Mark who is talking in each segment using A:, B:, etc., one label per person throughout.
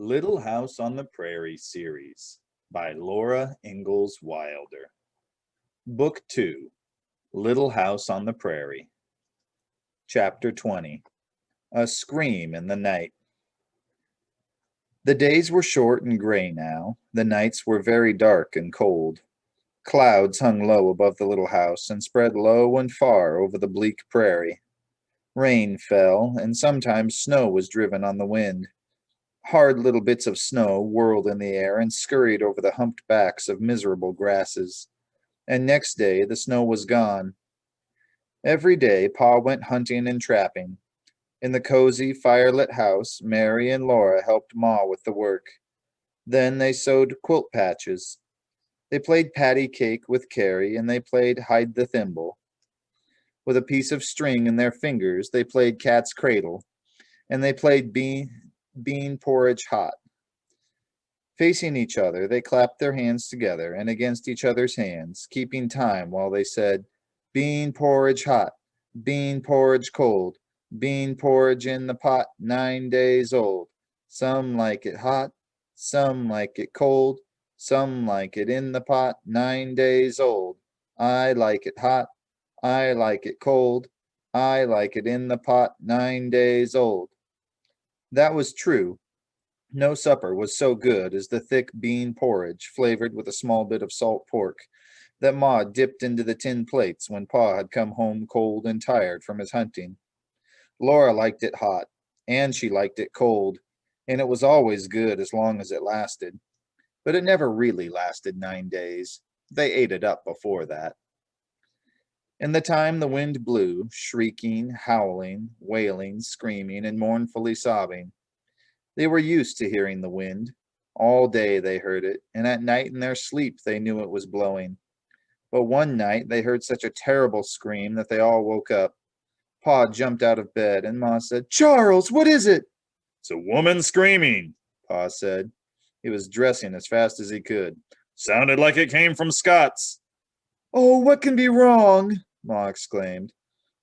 A: Little House on the Prairie series by Laura Ingalls Wilder. Book 2, Little House on the Prairie. Chapter 20, A Scream in the Night. The days were short and gray now. The nights were very dark and cold. Clouds hung low above the little house and spread low and far over the bleak prairie. Rain fell, and sometimes snow was driven on the wind. Hard little bits of snow whirled in the air and scurried over the humped backs of miserable grasses. And next day the snow was gone. Every day Pa went hunting and trapping. In the cozy, fire-lit house, Mary and Laura helped Ma with the work. Then they sewed quilt patches. They played patty cake with Carrie, and they played hide the thimble. With a piece of string in their fingers, they played cat's cradle, and they played bean porridge hot. Facing each other, they clapped their hands together and against each other's hands, keeping time while they said, "Bean porridge hot, bean porridge cold, bean porridge in the pot, 9 days old. Some like it hot, some like it cold, some like it in the pot, 9 days old. I like it hot, I like it cold, I like it in the pot, 9 days old." That was true. No supper was so good as the thick bean porridge, flavored with a small bit of salt pork, that Ma dipped into the tin plates when Pa had come home cold and tired from his hunting. Laura liked it hot, and she liked it cold, and it was always good as long as it lasted. But it never really lasted 9 days. They ate it up before that. In the time the wind blew, shrieking, howling, wailing, screaming, and mournfully sobbing. They were used to hearing the wind. All day they heard it, and at night in their sleep they knew it was blowing. But one night they heard such a terrible scream that they all woke up. Pa jumped out of bed, and Ma said, "Charles, what is it?"
B: "It's a woman screaming,"
A: Pa said. He was dressing as fast as he could.
B: "Sounded like it came from Scott's."
A: "Oh, what can be wrong?" Ma exclaimed.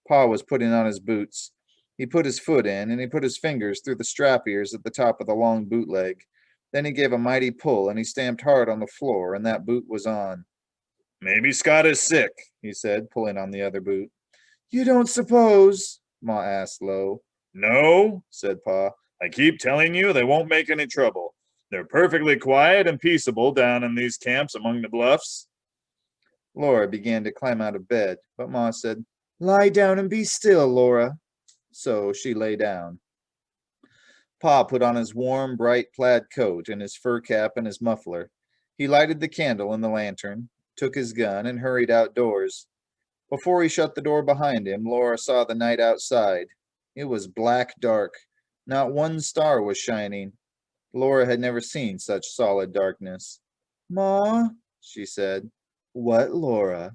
A: Pa was putting on his boots. He put his foot in, and he put his fingers through the strap ears at the top of the long boot leg. Then he gave a mighty pull, and he stamped hard on the floor, and that boot was on.
B: "Maybe Scott is sick,"
A: he said, pulling on the other boot. "You don't suppose?" Ma asked low.
B: "No," said Pa. "I keep telling you they won't make any trouble. They're perfectly quiet and peaceable down in these camps among the bluffs."
A: Laura began to climb out of bed, but Ma said, "Lie down and be still, Laura." So she lay down. Pa put on his warm, bright plaid coat and his fur cap and his muffler. He lighted the candle in the lantern, took his gun, and hurried outdoors. Before he shut the door behind him, Laura saw the night outside. It was black dark. Not one star was shining. Laura had never seen such solid darkness. "Ma," she said. "What, Laura?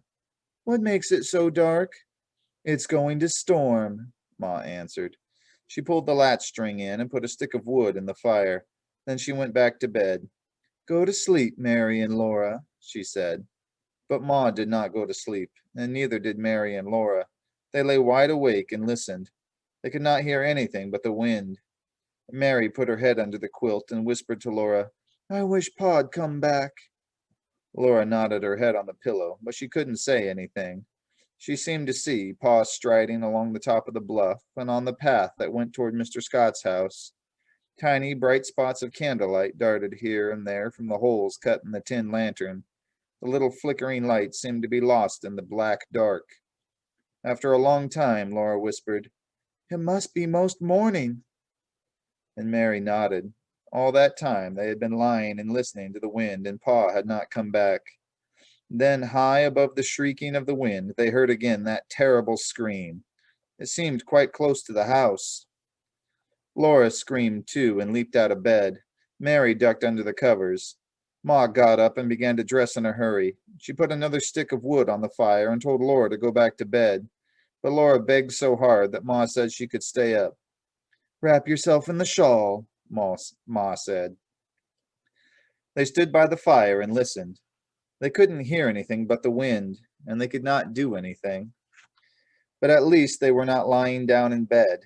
A: What makes it so dark?" "It's going to storm," Ma answered. She pulled the latch string in and put a stick of wood in the fire. Then she went back to bed. "Go to sleep, Mary and Laura," she said. But Ma did not go to sleep, and neither did Mary and Laura. They lay wide awake and listened. They could not hear anything but the wind. Mary put her head under the quilt and whispered to Laura, "I wish Pa'd come back." Laura nodded her head on the pillow, but she couldn't say anything. She seemed to see Pa striding along the top of the bluff and on the path that went toward Mr. Scott's house. Tiny, bright spots of candlelight darted here and there from the holes cut in the tin lantern. The little flickering light seemed to be lost in the black dark. After a long time, Laura whispered, "It must be most morning." And Mary nodded. All that time they had been lying and listening to the wind, and Pa had not come back. Then, high above the shrieking of the wind, they heard again that terrible scream. It seemed quite close to the house. Laura screamed too and leaped out of bed. Mary ducked under the covers. Ma got up and began to dress in a hurry. She put another stick of wood on the fire and told Laura to go back to bed. But Laura begged so hard that Ma said she could stay up. "Wrap yourself in the shawl," Ma said. They stood by the fire and listened. They couldn't hear anything but the wind, and they could not do anything. But at least they were not lying down in bed.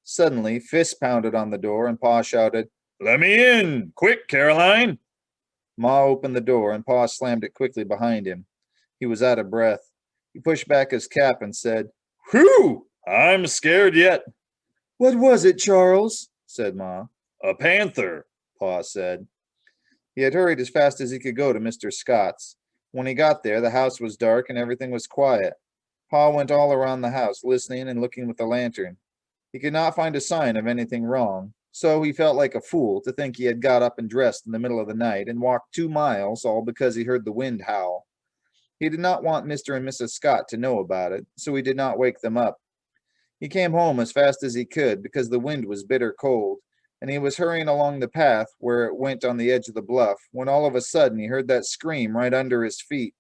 A: Suddenly, fists pounded on the door, and Pa shouted,
B: Let me in! Quick, Caroline!
A: Ma opened the door, and Pa slammed it quickly behind him. He was out of breath. He pushed back his cap and said,
B: Whew! I'm scared yet.
A: "What was it, Charles?" said Ma.
B: A panther,
A: Pa said. He had hurried as fast as he could go to Mr. Scott's. When he got there, the house was dark and everything was quiet. Pa went all around the house, listening and looking with the lantern. He could not find a sign of anything wrong, so he felt like a fool to think he had got up and dressed in the middle of the night and walked 2 miles, all because he heard the wind howl. He did not want Mr. and Mrs. Scott to know about it, so he did not wake them up. He came home as fast as he could because the wind was bitter cold, and he was hurrying along the path where it went on the edge of the bluff, when all of a sudden he heard that scream right under his feet.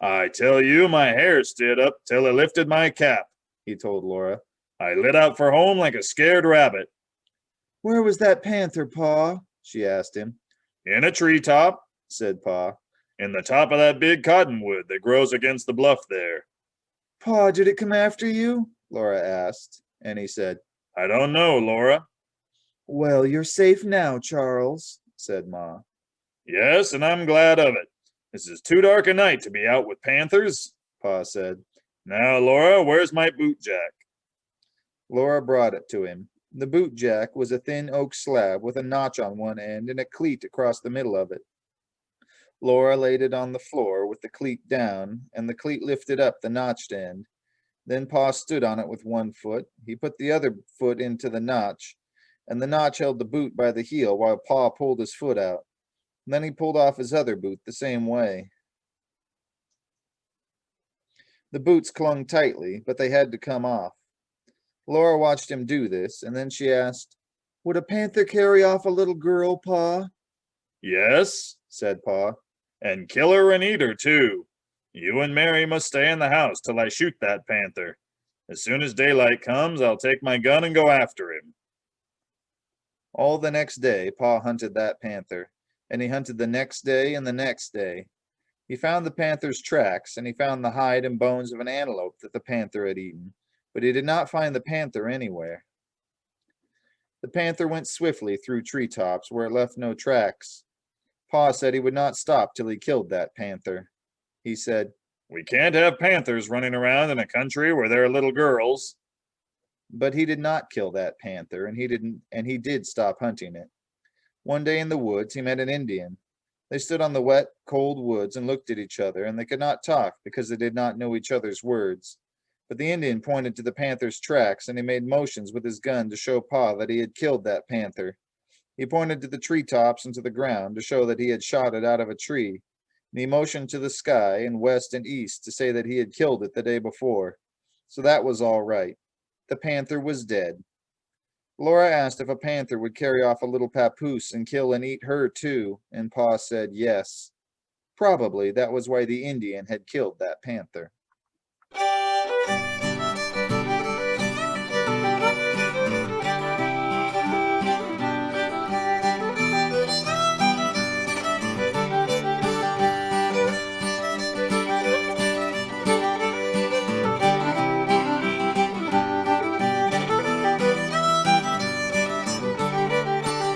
B: I tell you, my hair stood up till I lifted my cap,
A: He told Laura.
B: I lit out for home like a scared rabbit.
A: Where was that panther, Pa? She asked him.
B: In a treetop,
A: Said Pa.
B: in the top of that big cottonwood that grows against the bluff there.
A: Pa, did it come after you? Laura asked, and he said,
B: I don't know, Laura.
A: Well, you're safe now, Charles, said Ma.
B: Yes, and I'm glad of it. This is too dark a night to be out with panthers,
A: Pa said.
B: Now, Laura, where's my boot jack?
A: Laura brought it to him. The boot jack was a thin oak slab with a notch on one end and a cleat across the middle of it. Laura laid it on the floor with the cleat down, and the cleat lifted up the notched end. Then Pa stood on it with one foot. He put the other foot into the notch, and the notch held the boot by the heel while Pa pulled his foot out. Then he pulled off his other boot the same way. The boots clung tightly, but they had to come off. Laura watched him do this, and then she asked, Would a panther carry off a little girl, Pa?
B: Yes, said Pa, and kill her and eat her, too. You and Mary must stay in the house till I shoot that panther. As soon as daylight comes, I'll take my gun and go after him. All the next day, Pa hunted that panther, and he hunted the next day and the next day. He found the panther's tracks, and he found the hide and bones of an antelope that the panther had eaten, but he did not find the panther anywhere. The panther went swiftly through treetops where it left no tracks. Pa said he would not stop till he killed that panther. He said, We can't have panthers running around in a country where there are little girls. But he did not kill that panther, and he did stop hunting it. One day in the woods, he met an Indian. They stood on the wet, cold woods and looked at each other, and they could not talk because they did not know each other's words. But the Indian pointed to the panther's tracks, and he made motions with his gun to show Pa that he had killed that panther. He pointed to the treetops and to the ground to show that he had shot it out of a tree, and he motioned to the sky and west and east to say that he had killed it the day before. So that was all right. The panther was dead. Laura asked if a panther would carry off a little papoose and kill and eat her too, and Pa said yes. Probably that was why the Indian had killed that panther.